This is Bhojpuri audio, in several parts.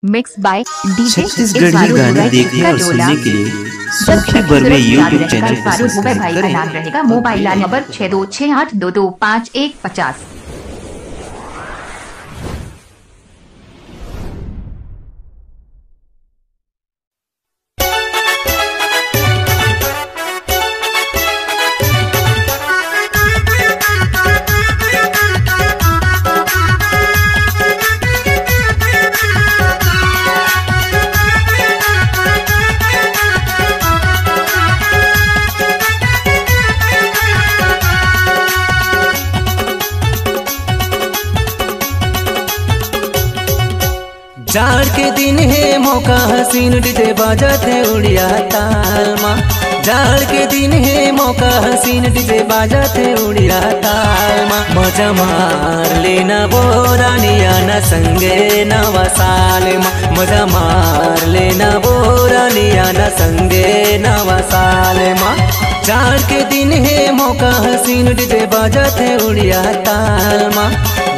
मिक्स बाय डीजे छत्तीसगढ़ी गाने देखने और सुनने के लिए सूखी भर में यूट्यूब चैनल को भाई का सब्सक्राइब नाम रहेगा। Mobile number 6268225150। जाड़ के दिन है मौका हसीन डीजे बाजाते उड़िया ताल माँ। जाड़ के दिन है मौका हसीन डीजे बाजाते उड़िया ताल माँ। मजा मार लेना वो रानिया न संगे नवा साल माँ। मजा मार लेना वो रानिया न संगे नवा साल माँ। जाड़ के दिन है मौका हसीन डीजे बाजाते उड़िया ताल माँ।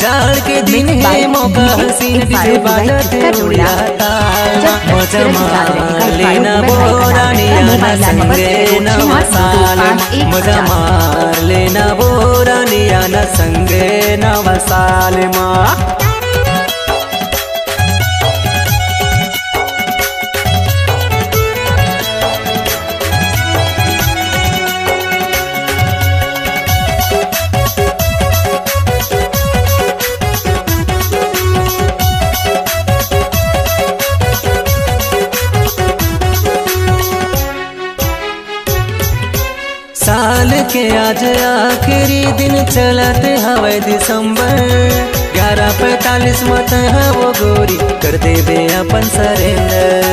जाड़ के दिन है मौका हसीन डीजे बाजाते उड़िया ताल माँ। मजा मार लेना वो रानिया न संगे नवा साल माँ। मजा मार लेना वो रानिया न संगे नवा साल माँ। साल के आज आखिरी दिन चलते हवे दिसंबर। 11:45 मत है वो गोरी कर दे बे अपन सरेंडर।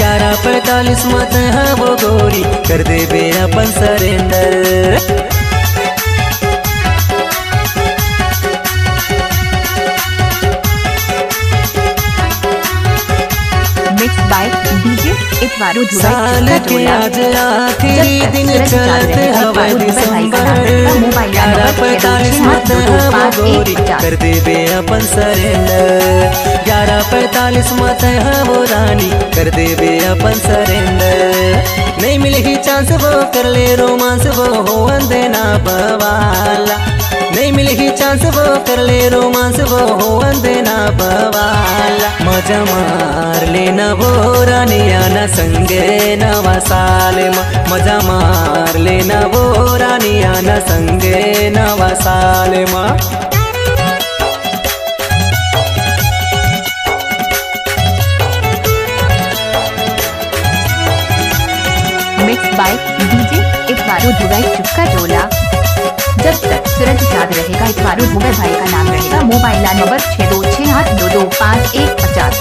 11:45 मत है वो गोरी कर दे बे अपन सरेंडर। साल के आज आखिरी दिन चलते हवे दिसंबर। 11:45 मत है वो गोरी कर दे बे अपन सरेंडर। 11:45 मत है वो रानी कर दे बे अपन सरेंडर। नहीं मिलेगी चांस वो कर ले रोमांस वो हो देना बवाला। नहीं मिलेगी चांस वो कर ले रोमांस वो हो देना बवाला। मजा मार लेना वो रानिया न संगे नवा साल माँ। मजा मार लेना वो रानिया न संगे नवा साल माँ। मिक्स बाय डीजे इतवारू दुबई चुपका टोला। जब तक सूरज चाँद रहेगा इतवारू दुबई भाई का नाम रहेगा। Mobile number 6268225150।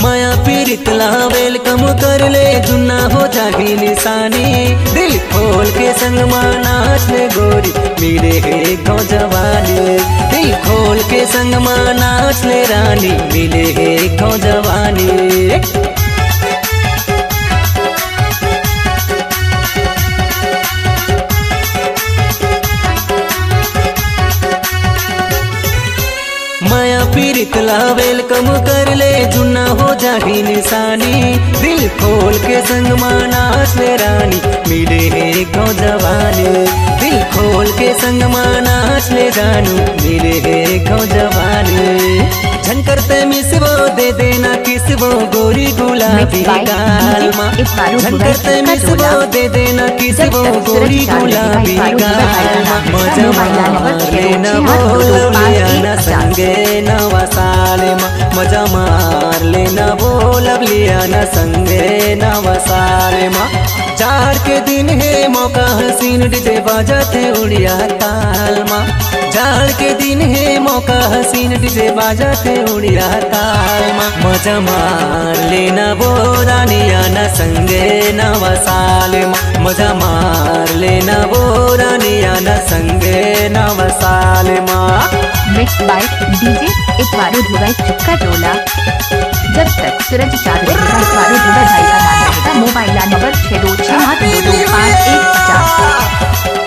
माया पीरित ला वेलकम कर ले जुन्ना हो जागी निशानी। दिल खोल के संग माँ नाच ले गोरी मेरे है गाँव जवानी। दिल खोल के संग माँ नाच ले रानी मिले है गाँव जवानी। माया पीरित ला वेलकम कर ले जुन्ना हो जागी निशानी। दिल खोल के संग माँ नाच ले रानी मिले है गाँव जवानी। दिल खोल के संग माँ नाच ले जानू मिले है गाँव जवानी। झन करते मिस वो दे देना किस वो गोरी गुलाबी गाल माँ। झन करते मिस वो दे देना किस वो गोरी गुलाबी गाल माँ। मजा मार लेना वो लवलिया न संगे नवा साल माँ। मजा मार लेना वो लवलिया न संगे नवा साल माँ। जाड़ के दिन है मौका हसीन डीजे बाजाते उड़िया ताल माँ। जाड़ के दिन है मौका हसीन डीजे बाजाते उड़िया ताल माँ। मजा मार लेना वो रानिया न संगे नवा साल माँ। मजा मार लेना वो रानिया न संगे नवा साल माँ। मिक्स बाय डीजे इतवारू दुबई चुपका टोला। जब तक सूरज चाँद रहेगा इतवारू दुबई भाई का नाम रहेगा। Mobile number 6268225150।